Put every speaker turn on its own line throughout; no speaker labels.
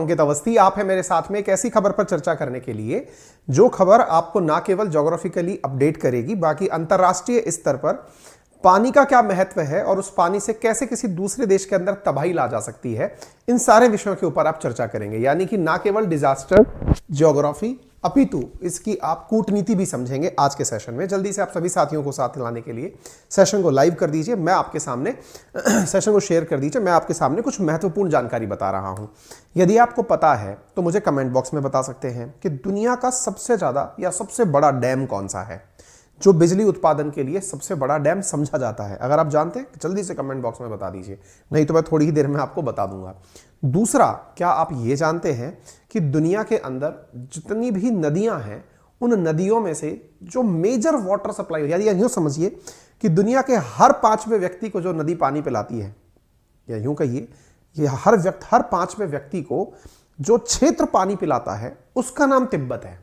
अंकित अवस्थी, आप है मेरे साथ में एक ऐसी खबर पर चर्चा करने के लिए जो खबर आपको ना केवल ज्योग्राफिकली अपडेट करेगी, बाकी अंतरराष्ट्रीय स्तर पर पानी का क्या महत्व है और उस पानी से कैसे किसी दूसरे देश के अंदर तबाही ला जा सकती है, इन सारे विषयों के ऊपर आप चर्चा करेंगे। यानी कि ना केवल डिजास्टर ज्योग्राफी अपितु इसकी आप कूटनीति भी समझेंगे आज के सेशन में। जल्दी से आप सभी साथियों को साथ लाने के लिए सेशन को लाइव कर दीजिए, मैं आपके सामने सेशन को शेयर कर दीजिए। मैं आपके सामने कुछ महत्वपूर्ण जानकारी बता रहा हूं। यदि आपको पता है तो मुझे कमेंट बॉक्स में बता सकते हैं कि दुनिया का सबसे ज्यादा या सबसे बड़ा डैम कौन सा है, जो बिजली उत्पादन के लिए सबसे बड़ा डैम समझा जाता है। अगर आप जानते हैं जल्दी से कमेंट बॉक्स में बता दीजिए, नहीं तो मैं थोड़ी ही देर में आपको बता दूंगा। दूसरा, क्या आप ये जानते हैं कि दुनिया के अंदर जितनी भी नदियां हैं उन नदियों में से जो मेजर वाटर सप्लाई, यानी यूं समझिए कि दुनिया के हर 5वें व्यक्ति को जो नदी पानी पिलाती है, या यूं कहिए ये हर 5वें व्यक्ति को जो क्षेत्र पानी पिलाता है उसका नाम तिब्बत है।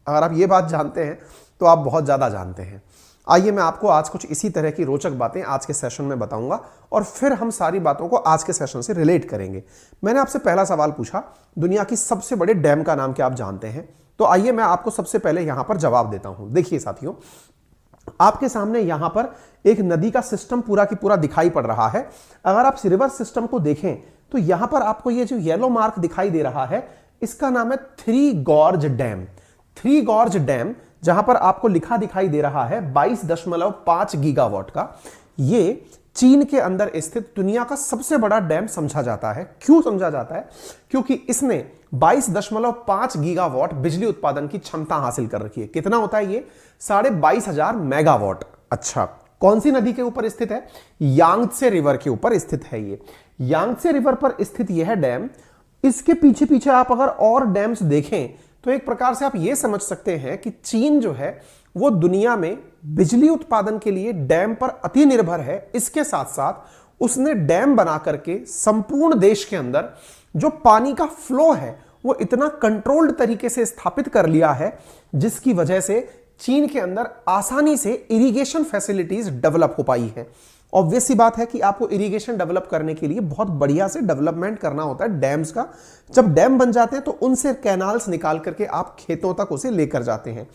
अगर आप ये बात जानते हैं तो आप बहुत ज्यादा जानते हैं। आइए मैं आपको आज कुछ इसी तरह की रोचक बातें आज के सेशन में बताऊंगा और फिर हम सारी बातों को आज के सेशन से रिलेट करेंगे। मैंने आपसे पहला सवाल पूछा, दुनिया की सबसे बड़े डैम का नाम क्या आप जानते हैं? तो आइए मैं आपको सबसे पहले यहां पर जवाब देता हूं। देखिए साथियों, आपके सामने यहां पर एक नदी का सिस्टम पूरा की पूरा दिखाई पड़ रहा है। अगर आप रिवर सिस्टम को देखें तो यहां पर आपको ये जो येलो मार्क दिखाई दे रहा है, इसका नाम है three gorge dam. Three gorge dam, जहां पर आपको लिखा दिखाई दे रहा है 22.5 गीगावाट का, ये चीन के अंदर स्थित दुनिया का सबसे बड़ा डैम समझा जाता है। क्यों समझा जाता है? क्योंकि इसने 22.5 गीगावाट बिजली उत्पादन की क्षमता हासिल कर रखी है। कितना होता है ये? 22,500 मेगावाट। अच्छा, कौन सी नदी के ऊपर स्थित है? यांगत्से रिवर के ऊपर स्थित है ये। यांगत्से रिवर पर स्थित यह डैम, इसके पीछे पीछे आप अगर और डैम्स देखें तो एक प्रकार से आप यह समझ सकते हैं कि चीन जो है वो दुनिया में बिजली उत्पादन के लिए डैम पर अति निर्भर है। इसके साथ साथ उसने डैम बना करके संपूर्ण देश के अंदर जो पानी का फ्लो है वो इतना कंट्रोल्ड तरीके से स्थापित कर लिया है, जिसकी वजह से चीन के अंदर आसानी से इरिगेशन फैसिलिटीज डेवलप हो पाई है। ऑब्वियस सी बात है कि आपको इरिगेशन डेवलप करने के लिए बहुत बढ़िया से डेवलपमेंट करना होता है डैम्स का। जब डैम बन जाते हैं तो उनसे कैनाल्स निकाल करके आप खेतों तक उसे लेकर जाते हैं।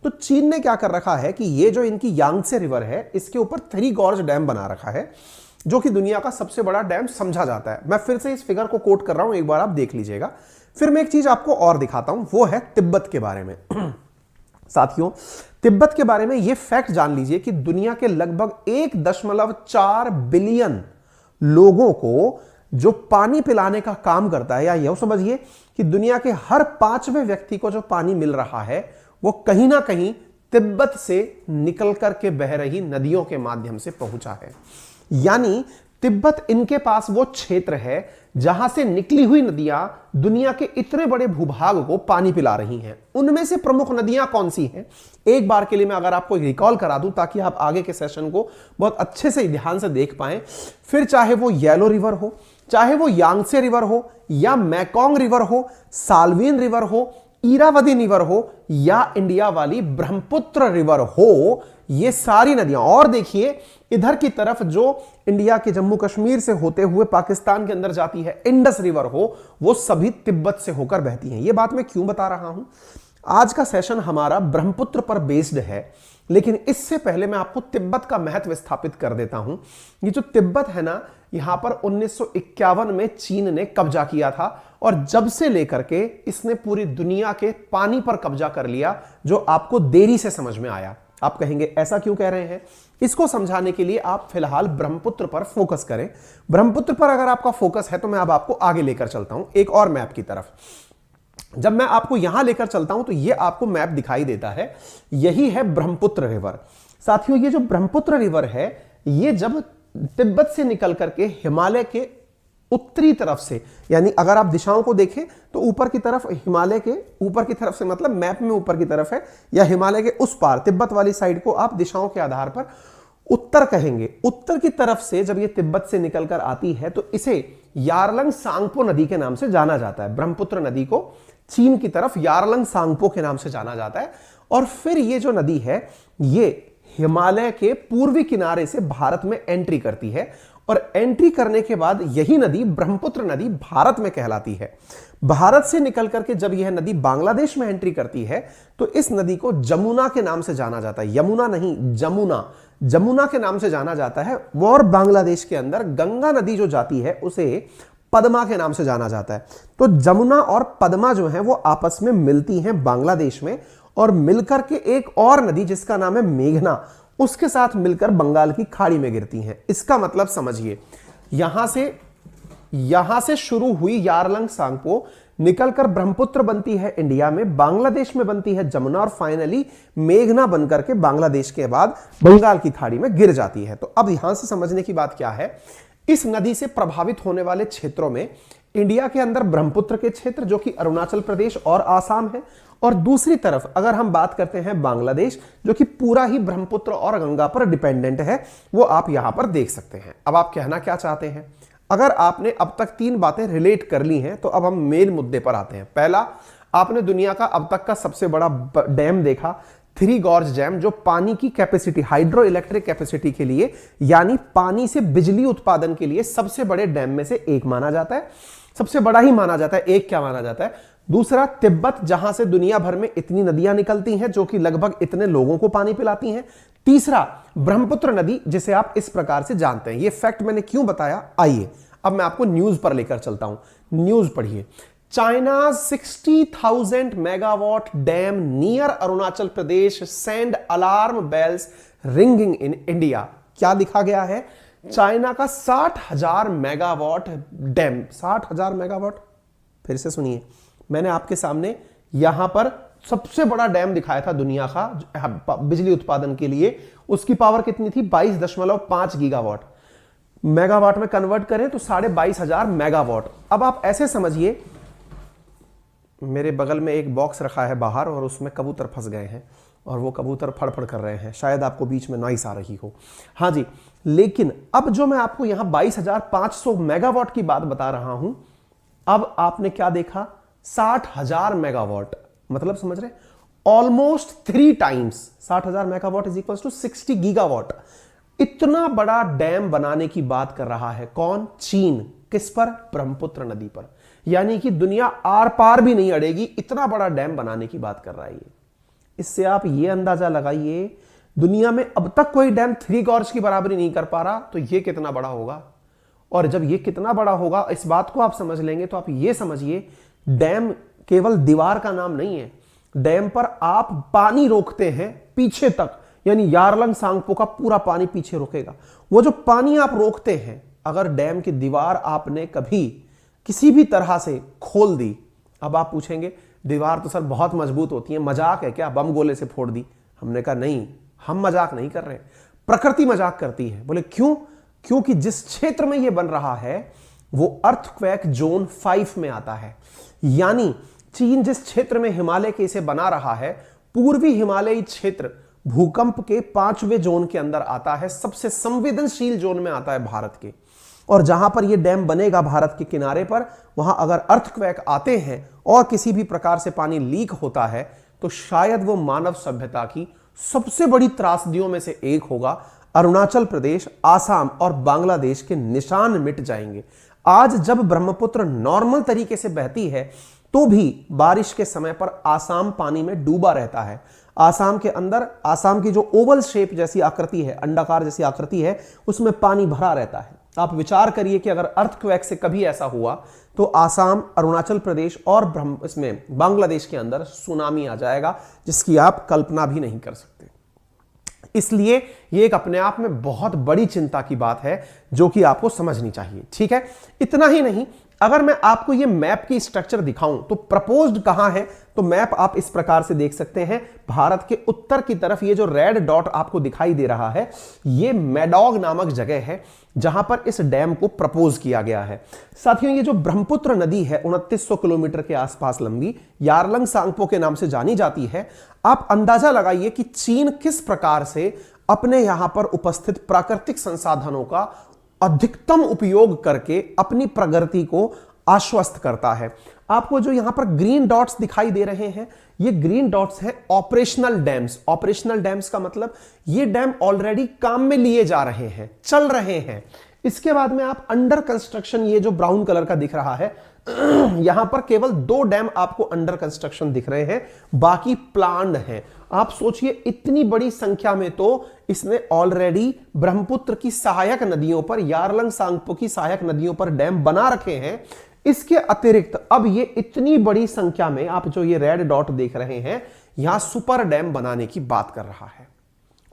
तो चीन ने क्या कर रखा है कि ये जो इनकी यांगत्से रिवर है, इसके ऊपर थ्री गॉर्ज डैम बना रखा है, जो कि दुनिया का सबसे बड़ा डैम समझा जाता है। मैं फिर से इस फिगर को कोट कर रहा हूं, एक बार आप देख लीजिएगा। फिर मैं एक चीज आपको और दिखाता हूं, वो है तिब्बत के बारे में। साथियों, तिब्बत के बारे में यह फैक्ट जान लीजिए कि दुनिया के लगभग 1.4 बिलियन लोगों को जो पानी पिलाने का काम करता है, या यह समझिए कि दुनिया के हर 5वें व्यक्ति को जो पानी मिल रहा है वो कहीं ना कहीं तिब्बत से निकल करके बह रही नदियों के माध्यम से पहुंचा है। यानी तिब्बत इनके पास वो क्षेत्र है जहां से निकली हुई नदियां दुनिया के इतने बड़े भूभाग को पानी पिला रही हैं। उनमें से प्रमुख नदियां कौन सी हैं, एक बार के लिए मैं अगर आपको रिकॉल करा दूं ताकि आप आगे के सेशन को बहुत अच्छे से ध्यान से देख पाएं। फिर चाहे वो येलो रिवर हो, चाहे वो यांगत्से रिवर हो, या मैकोंग रिवर हो, साल्विन रिवर हो, इरावदी रिवर हो, या इंडिया वाली ब्रह्मपुत्र रिवर हो, ये सारी नदियां, और देखिए इधर की तरफ जो इंडिया के जम्मू कश्मीर से होते हुए पाकिस्तान के अंदर जाती है इंडस रिवर हो, वो सभी तिब्बत से होकर बहती हैं। ये बात मैं क्यों बता रहा हूं? आज का सेशन हमारा ब्रह्मपुत्र पर बेस्ड है, लेकिन इससे पहले मैं आपको तिब्बत का महत्व स्थापित कर देता हूं। ये जो तिब्बत है ना, यहां पर 1951 में चीन ने कब्जा किया था, और जब से लेकर के इसने पूरी दुनिया के पानी पर कब्जा कर लिया, जो आपको देरी से समझ में आया। आप कहेंगे ऐसा क्यों कह रहे हैं? इसको समझाने के लिए आप फिलहाल ब्रह्मपुत्र पर फोकस करें। ब्रह्मपुत्र पर अगर आपका फोकस है तो मैं अब आपको आगे लेकर चलता हूं एक और मैप की तरफ। जब मैं आपको यहां लेकर चलता हूं तो यह आपको मैप दिखाई देता है, यही है ब्रह्मपुत्र रिवर। साथियों, ये जो ब्रह्मपुत्र रिवर है, ये जब तिब्बत से निकल करके हिमालय के उत्तरी तरफ से, यानी अगर आप दिशाओं को देखें तो ऊपर की तरफ, हिमालय के ऊपर की तरफ से, मतलब मैप में ऊपर की तरफ है, या हिमालय के उस पार तिब्बत वाली साइड को आप दिशाओं के आधार पर उत्तर कहेंगे। उत्तर की तरफ से जब ये तिब्बत से निकलकर आती है तो इसे यारलंग सांगपो नदी के नाम से जाना जाता है। ब्रह्मपुत्र नदी को चीन की तरफ यारलंग सांगपो के नाम से जाना जाता है। और फिर ये जो नदी है ये हिमालय के पूर्वी किनारे से भारत में एंट्री करती है और एंट्री करने के बाद यही नदी ब्रह्मपुत्र नदी भारत में कहलाती है। भारत से निकल करके जब यह नदी बांग्लादेश में एंट्री करती है तो इस नदी को जमुना के नाम से जाना जाता है। यमुना नहीं, जमुना, जमुना के नाम से जाना जाता है। और बांग्लादेश के अंदर गंगा नदी जो जाती है उसे पद्मा के नाम से जाना जाता है। तो जमुना और पद्मा जो है वो आपस में मिलती हैं बांग्लादेश में, और मिलकर के एक और नदी जिसका नाम है मेघना, उसके साथ मिलकर बंगाल की खाड़ी में गिरती हैं। इसका मतलब समझिए, यहां से शुरू हुई यारलंग सांगपो निकलकर ब्रह्मपुत्र बनती है इंडिया में, बांग्लादेश में बनती है जमुना, और फाइनली मेघना बनकर के बांग्लादेश के बाद बंगाल की खाड़ी में गिर जाती है। तो अब यहां से समझने की बात क्या है, इस नदी से प्रभावित होने वाले क्षेत्रों में इंडिया के अंदर ब्रह्मपुत्र के क्षेत्र जो कि अरुणाचल प्रदेश और आसाम है, और दूसरी तरफ अगर हम बात करते हैं बांग्लादेश जो कि पूरा ही ब्रह्मपुत्र और गंगा पर डिपेंडेंट है, वो आप यहां पर देख सकते हैं। अब आप कहना क्या चाहते हैं, अगर आपने अब तक 3 बातें रिलेट कर ली हैं तो अब हम मेन मुद्दे पर आते हैं। पहला, आपने दुनिया का अब तक का सबसे बड़ा डैम देखा, थ्री गॉर्ज डैम, जो पानी की कैपेसिटी, हाइड्रो इलेक्ट्रिक कैपेसिटी के लिए, यानी पानी से बिजली उत्पादन के लिए सबसे बड़े डैम में से एक माना जाता है, सबसे बड़ा ही माना जाता है। एक क्या माना जाता है, दूसरा तिब्बत, जहां से दुनिया भर में इतनी नदियां निकलती हैं जो कि लगभग इतने लोगों को पानी पिलाती हैं। तीसरा, ब्रह्मपुत्र नदी, जिसे आप इस प्रकार से जानते हैं। ये फैक्ट मैंने क्यों बताया, आइए अब मैं आपको न्यूज पर लेकर चलता हूं। न्यूज पढ़िए, China 60,000 megawatt dam near Arunachal Pradesh send alarm bells ringing in India. क्या लिखा गया है, चाइना का 60,000 मेगावाट डैम, 60,000 मेगावाट, फिर से सुनिए, मैंने आपके सामने यहां पर सबसे बड़ा डैम दिखाया था दुनिया का बिजली उत्पादन के लिए। उसकी पावर कितनी थी, 22.5 गीगावाट। मेगावाट में कन्वर्ट करें तो 22,500 मेगावाट। अब आप ऐसे समझिए, मेरे बगल में एक बॉक्स रखा है बाहर और उसमें कबूतर फंस गए हैं और वो कबूतर फड़फड़ कर रहे हैं, शायद आपको बीच में नॉइस आ रही हो। हाँ जी, लेकिन अब जो मैं आपको यहां 22,500 मेगावाट की बात बता रहा हूं, अब आपने क्या देखा, 60,000 मेगावाट, मतलब समझ रहे, almost 3 times 60,000 megawatt is equal to 60 gigawatt. इतना बड़ा डैम बनाने की बात कर रहा है कौन, चीन। किस पर, ब्रह्मपुत्र नदी पर। यानी कि दुनिया आर पार भी नहीं अड़ेगी, इतना बड़ा डैम बनाने की बात कर रहा है ये। इससे आप ये अंदाजा लगाइए, दुनिया में अब तक कोई डैम 3 गॉर्ज की बराबरी नहीं कर पा रहा, तो ये कितना बड़ा होगा। और जब ये कितना बड़ा होगा, इस बात को आप समझ लेंगे तो आप ये समझिए, डैम केवल दीवार का नाम नहीं है। डैम पर आप पानी रोकते हैं पीछे तक, यानी यारलंग सांगपो का पूरा पानी पीछे रोकेगा। वो जो पानी आप रोकते हैं, अगर डैम की दीवार आपने कभी किसी भी तरह से खोल दी, अब आप पूछेंगे दीवार तो सर बहुत मजबूत होती है, मजाक है क्या, बम गोले से फोड़ दी। हमने कहा नहीं, हम मजाक नहीं कर रहे, प्रकृति मजाक करती है। बोले क्यों, क्योंकि जिस क्षेत्र में यह बन रहा है वो अर्थक्वेक जोन 5 में आता है। यानी चीन जिस क्षेत्र में हिमालय के इसे बना रहा है, पूर्वी हिमालयी क्षेत्र भूकंप के 5वें जोन के अंदर आता है, सबसे संवेदनशील जोन में आता है भारत के। और जहां पर यह डैम बनेगा भारत के किनारे पर, वहां अगर अर्थक्वेक आते हैं और किसी भी प्रकार से पानी लीक होता है तो शायद वो मानव सभ्यता की सबसे बड़ी त्रासदियों में से एक होगा। अरुणाचल प्रदेश, आसाम और बांग्लादेश के निशान मिट जाएंगे। आज जब ब्रह्मपुत्र नॉर्मल तरीके से बहती है तो भी बारिश के समय पर आसाम पानी में डूबा रहता है। आसाम के अंदर, आसाम की जो ओवल शेप जैसी आकृति है, अंडाकार जैसी आकृति है, उसमें पानी भरा रहता है। आप विचार करिए कि अगर अर्थक्वेक से कभी ऐसा हुआ तो आसाम, अरुणाचल प्रदेश और इसमें बांग्लादेश के अंदर सुनामी आ जाएगा, जिसकी आप कल्पना भी नहीं कर सकते। इसलिए यह एक अपने आप में बहुत बड़ी चिंता की बात है जो कि आपको समझनी चाहिए। ठीक है, इतना ही नहीं, अगर मैं आपको यह मैप की स्ट्रक्चर दिखाऊं तो प्रपोज्ड कहां है, तो मैप आप इस प्रकार से देख सकते हैं। भारत के उत्तर की तरफ ये जो रेड डॉट आपको दिखाई दे रहा है, ये मैडॉग नामक जगह है जहां पर इस डैम को प्रपोज किया गया है। साथियों, ये जो ब्रह्मपुत्र नदी है 2900 किलोमीटर के आसपास लंबी, यारलंग सांगपो के नाम से जानी जाती है। आप अंदाजा लगाइए कि चीन किस प्रकार से अपने यहां पर उपस्थित प्राकृतिक संसाधनों का अधिकतम उपयोग करके अपनी प्रगति को आश्वस्त करता है। आपको जो यहां पर ग्रीन डॉट्स दिखाई दे रहे हैं, ये ग्रीन डॉट्स हैं ऑपरेशनल डैम्स। ऑपरेशनल डैम्स का मतलब ये डैम ऑलरेडी काम में लिए जा रहे हैं, चल रहे हैं। इसके बाद में आप अंडर कंस्ट्रक्शन, ये जो ब्राउन कलर का दिख रहा है यहां पर केवल 2 डैम आपको अंडर कंस्ट्रक्शन दिख रहे हैं, बाकी प्लान्ड हैं। आप सोचिए इतनी बड़ी संख्या में तो इसने ऑलरेडी ब्रह्मपुत्र की सहायक नदियों पर, यारलंग सांगपो की सहायक नदियों पर डैम बना रखे हैं। इसके अतिरिक्त अब ये इतनी बड़ी संख्या में, आप जो ये रेड डॉट देख रहे हैं, यहां सुपर डैम बनाने की बात कर रहा है।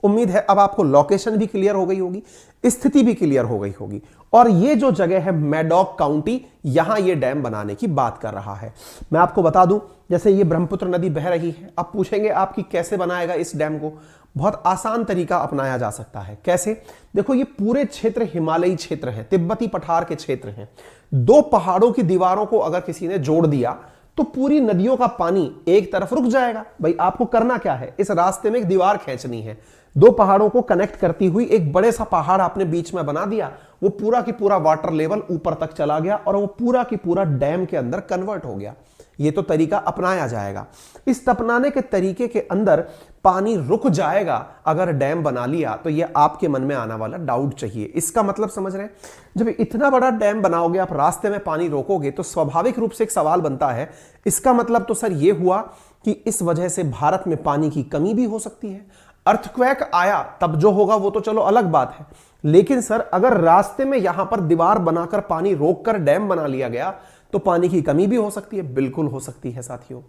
उम्मीद है अब आपको लोकेशन भी क्लियर हो गई होगी, स्थिति भी क्लियर हो गई होगी। और ये जो जगह है मैडॉक काउंटी, यहां ये डैम बनाने की बात कर रहा है। मैं आपको बता दूं, जैसे ये ब्रह्मपुत्र नदी बह रही है, अब पूछेंगे आपकी कैसे बनाएगा इस डैम को। बहुत आसान तरीका अपनाया जा सकता है। कैसे? देखो ये पूरे क्षेत्र हिमालयी क्षेत्र है, तिब्बती पठार के क्षेत्र हैं। 2 पहाड़ों की दीवारों को अगर किसी ने जोड़ दिया तो पूरी नदियों का पानी एक तरफ रुक जाएगा। भाई आपको करना क्या है, इस रास्ते में एक दीवार खींचनी है, 2 पहाड़ों को कनेक्ट करती हुई एक बड़े सा पहाड़ आपने बीच में बना दिया, वो पूरा की पूरा वाटर लेवल ऊपर तक चला गया और वो पूरा की पूरा डैम के अंदर कन्वर्ट हो गया। ये तो तरीका अपनाया जाएगा। इस अपनाने के तरीके के अंदर पानी रुक जाएगा अगर डैम बना लिया, तो ये आपके मन में आने वाला डाउट चाहिए। इसका मतलब समझ रहे हैं? जब इतना बड़ा डैम बनाओगे, आप रास्ते में पानी रोकोगे, तो स्वाभाविक रूप से एक सवाल बनता है, इसका मतलब तो सर ये हुआ कि इस वजह से भारत में पानी की कमी भी हो सकती है। अर्थक्वेक आया तब जो होगा वो तो चलो अलग बात है, लेकिन सर अगर रास्ते में यहां पर दीवार बनाकर पानी रोककर डैम बना लिया गया तो पानी की कमी भी हो सकती है। बिल्कुल हो सकती है साथियों।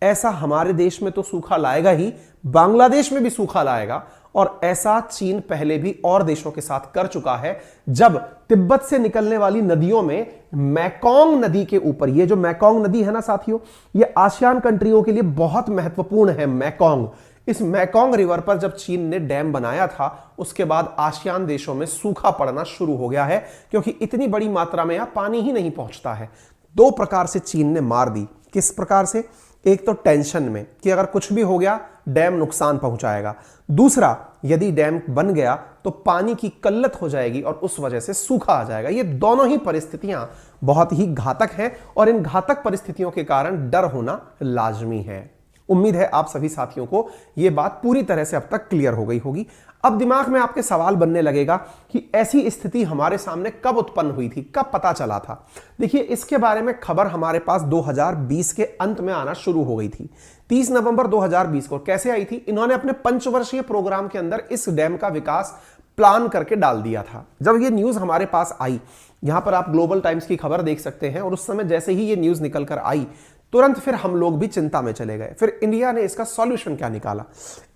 ऐसा हमारे देश में तो सूखा लाएगा ही, बांग्लादेश में भी सूखा लाएगा, और ऐसा चीन पहले भी और देशों के साथ कर चुका है। जब तिब्बत से निकलने वाली नदियों में मैकोंग नदी के ऊपर, ये जो मैकोंग नदी है ना साथियों, ये आसियान कंट्रियों के लिए बहुत महत्वपूर्ण है। मैकोंग, इस मैकोंग रिवर पर जब चीन ने डैम बनाया था, उसके बाद आसियान देशों में सूखा पड़ना शुरू हो गया है, क्योंकि इतनी बड़ी मात्रा में यहां पानी ही नहीं पहुंचता है। 2 प्रकार से चीन ने मार दी। किस प्रकार से? एक तो टेंशन में कि अगर कुछ भी हो गया डैम नुकसान पहुंचाएगा, दूसरा यदि डैम बन गया तो पानी की किल्लत हो जाएगी और उस वजह से सूखा आ जाएगा। ये दोनों ही परिस्थितियां बहुत ही घातक हैं और इन घातक परिस्थितियों के कारण डर होना लाजमी है। उम्मीद है आप सभी साथियों को यह बात पूरी तरह से अब तक क्लियर हो गई होगी। अब दिमाग में आपके सवाल बनने लगेगा कि ऐसी स्थिति हमारे सामने कब उत्पन्न हुई थी, कब पता चला था। देखिए इसके बारे में खबर हमारे पास 2020 के अंत में आना शुरू हो गई थी। 30 नवंबर 2020 को कैसे आई थी? इन्होंने अपने पंचवर्षीय प्रोग्राम के अंदर इस डैम का विकास प्लान करके डाल दिया था। जब ये न्यूज हमारे पास आई, यहां पर आप ग्लोबल टाइम्स की खबर देख सकते हैं, और उस समय जैसे ही ये न्यूज निकल कर आई, तुरंत फिर हम लोग भी चिंता में चले गए। फिर इंडिया ने इसका सॉल्यूशन क्या निकाला।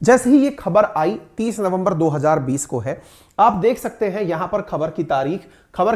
जैसे ही ये खबर आई, 30 नवंबर 2020 को है, आप देख सकते हैं यहां पर खबर की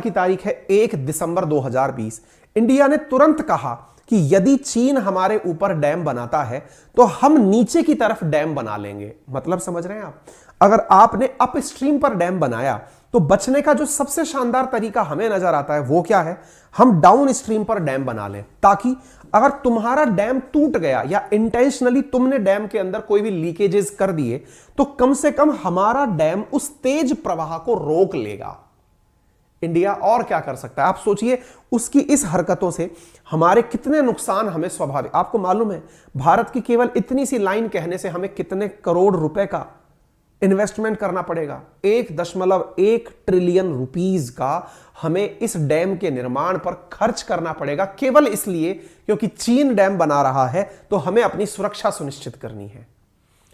तारीख है 1 दिसंबर 2020। इंडिया ने तुरंत कहा कि यदि चीन हमारे ऊपर डैम बनाता है तो हम नीचे की तरफ डैम बना लेंगे। मतलब समझ रहे हैं आप? अगर आपने अपस्ट्रीम पर डैम बनाया तो बचने का जो सबसे शानदार तरीका हमें नजर आता है वो क्या है? हम डाउन स्ट्रीम पर डैम बना लें, ताकि अगर तुम्हारा डैम टूट गया या इंटेंशनली तुमने डैम के अंदर कोई भी लीकेजेस कर दिए, तो कम से कम हमारा डैम उस तेज प्रवाह को रोक लेगा। इंडिया और क्या कर सकता है? आप सोचिए, उसकी इस हरकतों से हमारे कितने नुकसान हमें स्वाभाविक। आपको मालूम है भारत की केवल इतनी सी लाइन कहने से हमें कितने करोड़ रुपए का इन्वेस्टमेंट करना पड़ेगा? 1.1 ट्रिलियन रुपीस का हमें इस डैम के निर्माण पर खर्च करना पड़ेगा, केवल इसलिए क्योंकि चीन डैम बना रहा है तो हमें अपनी सुरक्षा सुनिश्चित करनी है।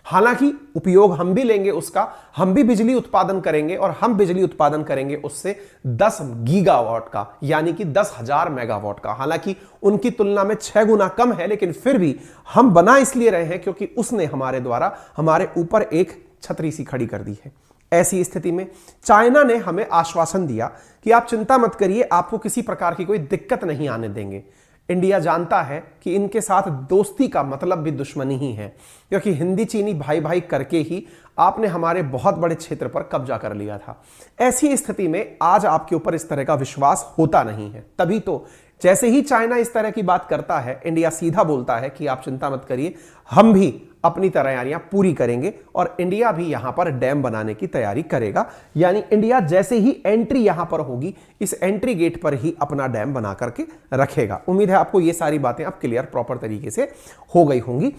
हालांकि उपयोग हम भी लेंगे उसका, हम भी बिजली उत्पादन करेंगे, और हम बिजली उत्पादन करेंगे उससे 10 गीगावाट का, यानी कि 10,000 मेगावाट का। हालांकि उनकी तुलना में 6 गुना कम है, लेकिन फिर भी हम बना इसलिए रहे हैं क्योंकि उसने हमारे द्वारा हमारे ऊपर एक छतरी सी खड़ी कर दी है। ऐसी स्थिति में चाइना ने हमें आश्वासन दिया कि आप चिंता मत करिए, आपको किसी प्रकार की कोई दिक्कत नहीं आने देंगे। इंडिया जानता है कि इनके साथ दोस्ती का मतलब भी दुश्मनी ही है, क्योंकि हिंदी चीनी भाई भाई करके ही आपने हमारे बहुत बड़े क्षेत्र पर कब्जा कर लिया था। ऐसी स्थिति में आज आपके ऊपर इस तरह का विश्वास होता नहीं है। तभी तो जैसे ही चाइना इस तरह की बात करता है, इंडिया सीधा बोलता है कि आप चिंता मत करिए, हम भी अपनी तैयारियां पूरी करेंगे, और इंडिया भी यहां पर डैम बनाने की तैयारी करेगा। यानी इंडिया जैसे ही एंट्री यहां पर होगी, इस एंट्री गेट पर ही अपना डैम बना करके रखेगा। उम्मीद है आपको ये सारी बातें अब क्लियर प्रॉपर तरीके से हो गई होंगी।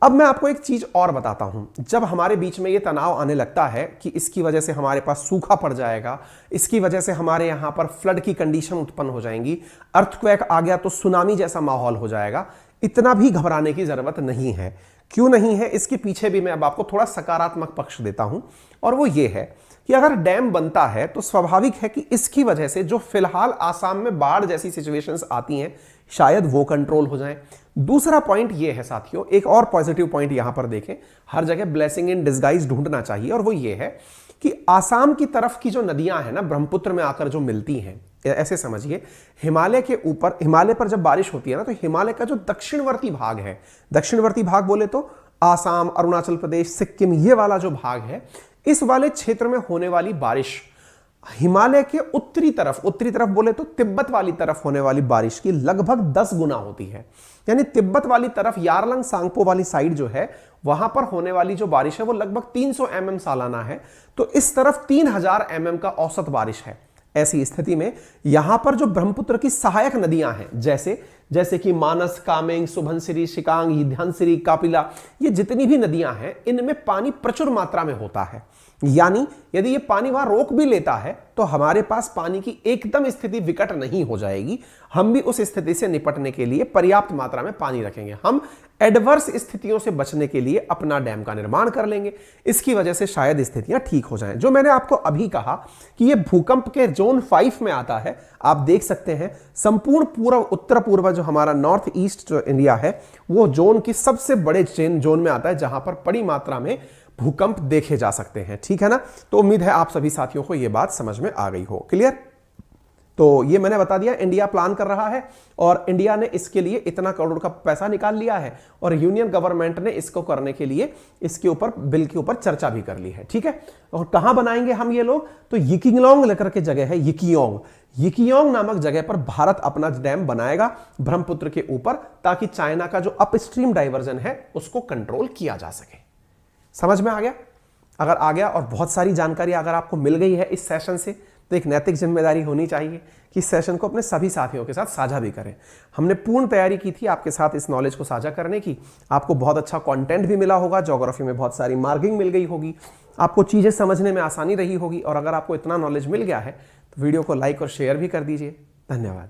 अब मैं आपको एक चीज और बताता हूं, जब हमारे बीच में ये तनाव आने लगता है कि इसकी वजह से हमारे पास सूखा पड़ जाएगा, इसकी वजह से हमारे यहां पर फ्लड की कंडीशन उत्पन्न हो जाएंगी, अर्थक्वेक आ गया तो सुनामी जैसा माहौल हो जाएगा, इतना भी घबराने की जरूरत नहीं है। क्यों नहीं है, इसके पीछे भी मैं अब आपको थोड़ा सकारात्मक पक्ष देता हूं, और वो ये है कि अगर डैम बनता है तो स्वाभाविक है कि इसकी वजह से जो फिलहाल आसाम में बाढ़ जैसी सिचुएशंस आती हैं शायद वो कंट्रोल हो जाएं। दूसरा पॉइंट ये है साथियों, एक और पॉजिटिव पॉइंट यहां पर देखें, हर जगह ब्लेसिंग इन डिस्गाइज ढूंढना चाहिए, और वो ये है कि आसाम की तरफ की जो नदियां हैं ना, ब्रह्मपुत्र में आकर जो मिलती हैं, ऐसे समझिए हिमालय के ऊपर, हिमालय पर जब बारिश होती है ना, तो हिमालय का जो दक्षिणवर्ती भाग है, दक्षिणवर्ती भाग बोले तो आसाम, अरुणाचल प्रदेश, सिक्किम, ये वाला जो भाग है, इस वाले क्षेत्र में होने वाली बारिश हिमालय के उत्तरी तरफ बोले तो तिब्बत वाली तरफ होने वाली बारिश की लगभग 10 गुना होती है। यानी तिब्बत वाली तरफ यारलंग सांगपो वाली साइड जो है, वहां पर होने वाली जो बारिश है वो लगभग 300 mm सालाना है, तो इस तरफ 3000 mm का औसत बारिश है। ऐसी स्थिति में यहां पर जो ब्रह्मपुत्र की सहायक नदियां हैं, जैसे कि मानस, कामेंग, सुबनसिरी, शिकांग, धनसिरी, कापिला, ये जितनी भी नदियां हैं, इनमें पानी प्रचुर मात्रा में होता है। यानी यदि ये पानी वहां रोक भी लेता है तो हमारे पास पानी की एकदम स्थिति विकट नहीं हो जाएगी। हम भी उस स्थिति से निपटने के लिए पर्याप्त मात्रा में पानी रखेंगे। हम एडवर्स स्थितियों से बचने के लिए अपना डैम का निर्माण कर लेंगे। इसकी वजह से शायद स्थितियां ठीक हो जाएं। जो मैंने आपको अभी कहा कि ये भूकंप के जोन 5 में आता है, आप देख सकते हैं संपूर्ण पूर्व, उत्तर पूर्व जो हमारा नॉर्थ ईस्ट जो इंडिया है, वो जोन की सबसे बड़े जोन में आता है, जहां पर बड़ी मात्रा में भूकंप देखे जा सकते हैं। ठीक है ना? तो उम्मीद है आप सभी साथियों को यह बात समझ में आ गई हो। क्लियर? तो ये मैंने बता दिया, इंडिया प्लान कर रहा है और इंडिया ने इसके लिए इतना करोड़ का पैसा निकाल लिया है, और यूनियन गवर्नमेंट ने इसको करने के लिए इसके ऊपर, बिल के ऊपर चर्चा भी कर ली है। ठीक है? और कहां बनाएंगे हम ये लोग? तो यिकिंगलोंग लेकर के जगह है, यिकियोंग नामक जगह पर भारत अपना डैम बनाएगा ब्रह्मपुत्र के ऊपर, ताकि चाइना का जो अपस्ट्रीम डाइवर्जन है उसको कंट्रोल किया जा सके। समझ में आ गया? अगर आ गया और बहुत सारी जानकारी अगर आपको मिल गई है इस सेशन से, तो एक नैतिक जिम्मेदारी होनी चाहिए कि इस सेशन को अपने सभी साथियों के साथ साझा भी करें। हमने पूर्ण तैयारी की थी आपके साथ इस नॉलेज को साझा करने की। आपको बहुत अच्छा कंटेंट भी मिला होगा, ज्योग्राफी में बहुत सारी मार्किंग मिल गई होगी, आपको चीजें समझने में आसानी रही होगी, और अगर आपको इतना नॉलेज मिल गया है तो वीडियो को लाइक और शेयर भी कर दीजिए। धन्यवाद।